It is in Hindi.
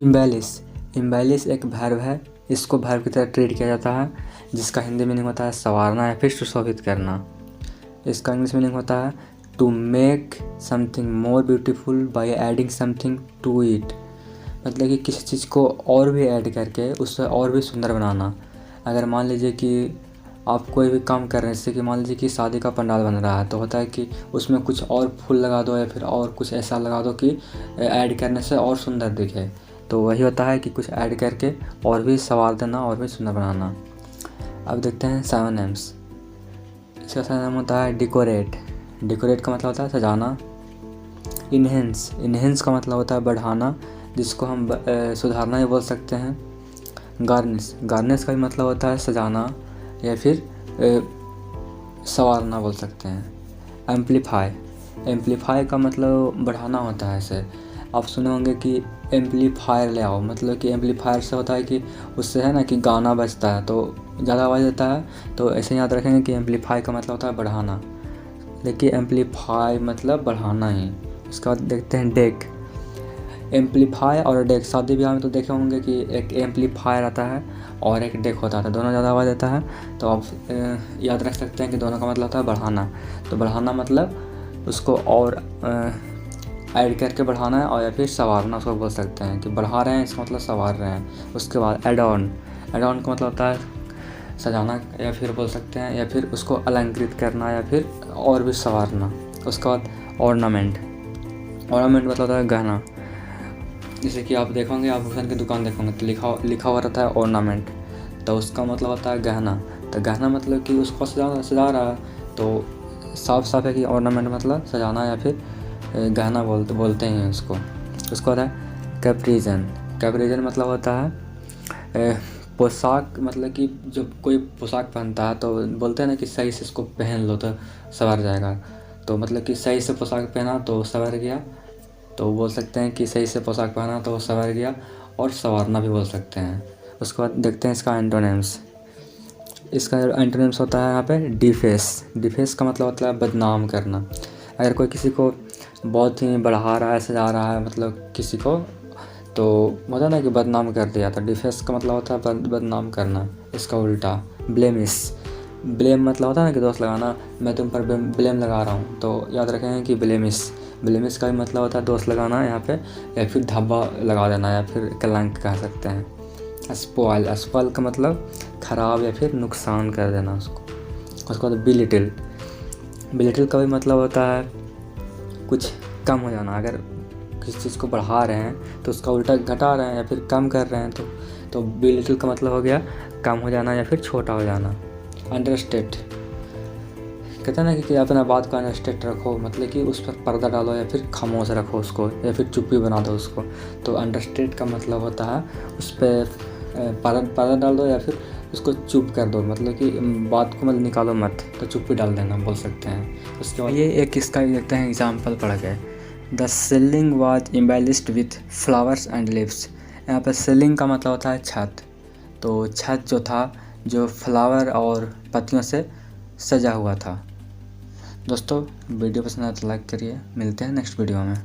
इम्बेलिश। इम्बेलिश एक वर्ब है, इसको वर्ब की तरह ट्रीट किया जाता है, जिसका हिंदी मीनिंग होता है संवारना या फिर सुशोभित करना। इसका इंग्लिश मीनिंग होता है to make something more beautiful by adding something to it. मतलब कि किसी चीज़ को और भी ऐड करके उससे और भी सुंदर बनाना। अगर मान लीजिए कि आप कोई भी काम कर रहे हैं, जैसे कि मान लीजिए कि शादी का पंडाल बन रहा है, तो होता है कि उसमें कुछ और फूल लगा दो या फिर और कुछ ऐसा लगा दो कि ऐड करने से और सुंदर दिखे। तो वही होता है कि कुछ ऐड करके और भी संवार देना और भी सुंदर बनाना। अब देखते हैं सिनोनिम्स। इसका सिनोनिम होता है डेकोरेट। डेकोरेट का मतलब होता है सजाना। इन्हेंस। इन्हेंस का मतलब होता है बढ़ाना, जिसको हम सुधारना भी बोल सकते हैं। गार्निश। गार्निश का भी मतलब होता है सजाना या फिर संवारना बोल सकते हैं। एम्पलीफाई। एम्पलीफाई का मतलब बढ़ाना होता है। ऐसे आप सुने होंगे कि एम्पलीफायर ले आओ, मतलब कि एम्पलीफायर से होता है कि उससे है ना कि गाना बजता है तो ज़्यादा आवाज़ देता है, तो ऐसे याद रखेंगे कि एम्पलीफाई का मतलब होता है बढ़ाना। देखिए एम्पलीफाई मतलब बढ़ाना ही। इसके बाद देखते हैं डेक। एम्पलीफाई और डेक, शादी ब्याह में तो देखे होंगे कि एक एम्पलीफायर आता है और एक डेक होता है, दोनों ज़्यादा आवाज़ देता है, तो आप याद रख सकते हैं कि दोनों का मतलब होता है बढ़ाना। तो बढ़ाना मतलब उसको और ऐड करके बढ़ाना है, और या फिर संवारना उसको बोल सकते हैं कि बढ़ा रहे हैं, इसका मतलब संवार रहे हैं। उसके बाद एड ऑन। एड ऑन का मतलब होता है सजाना या फिर बोल सकते हैं, या फिर उसको अलंकृत करना या फिर और भी संवारना। उसके बाद ऑर्नामेंट। ऑर्नामेंट मतलब होता है गहना। जैसे कि आप देखोगे, आभूषण की दुकान देखोगे तो लिखा हुआ रहता है ऑर्नामेंट, तो उसका मतलब होता है गहना। तो गहना मतलब कि उसको सजा रहा है, तो साफ साफ है कि ऑर्नामेंट मतलब सजाना या फिर गहना बोलते हैं उसको। उसको होता है कैप्रिजन। कैप्रिजन मतलब होता है पोशाक, मतलब कि जब कोई पोशाक पहनता है तो बोलते हैं ना कि सही से इसको पहन लो तो संवर जाएगा। तो मतलब कि सही से पोशाक पहना तो संवर गया, तो बोल सकते हैं कि सही से पोशाक पहना तो संवर गया, और संवारना भी बोल सकते हैं। उसके बाद देखते हैं इसका एंटोनिम्स। इसका एंटोनिम्स होता है यहाँ पे डिफेस। डिफेस का मतलब होता है बदनाम करना। अगर कोई किसी को बहुत ही बढ़ा रहा है, सजा रहा है, मतलब किसी को, तो होता है ना कि बदनाम कर दिया, तो डिफेस का मतलब होता है बदनाम करना। इसका उल्टा ब्लेमिश। ब्लेम मतलब होता है ना कि दोष लगाना, मैं तुम पर ब्लेम लगा रहा हूँ, तो याद रखेंगे कि ब्लेमिश। ब्लेमिश का भी मतलब होता है दोष लगाना यहाँ पे, या फिर धब्बा लगा देना, या फिर कलंक कह सकते हैं। स्पॉइल। स्पॉइल का मतलब ख़राब या फिर नुकसान कर देना उसको। उसके बाद बिलिटिल। बिलिटिल का भी मतलब होता है कुछ कम हो जाना। अगर किसी चीज़ को बढ़ा रहे हैं तो उसका उल्टा घटा रहे हैं या फिर कम कर रहे हैं, तो बिलिटिल का मतलब हो गया कम हो जाना या फिर छोटा हो जाना। अंडरस्टेट। कहते हैं ना कि अपना बात को अंडरस्टेट रखो, मतलब कि उस पर पर्दा डालो या फिर खामोश रखो उसको, या फिर चुप्पी बना दो उसको। तो अंडरस्टेट का मतलब होता है उस पर पर्दा डाल दो या फिर उसको चुप कर दो, मतलब कि बात को मतलब निकालो मत, तो चुप्पी डाल देना बोल सकते हैं। उसके बाद ये एक इसका देखते हैं एग्जाम्पल पढ़ के। The ceiling was embellished with flowers and leaves. यहाँ पर सीलिंग का मतलब होता है छत, तो छत जो था जो फ्लावर और पत्तियों से सजा हुआ था। दोस्तों वीडियो पसंद आया तो लाइक करिए। मिलते हैं नेक्स्ट वीडियो में।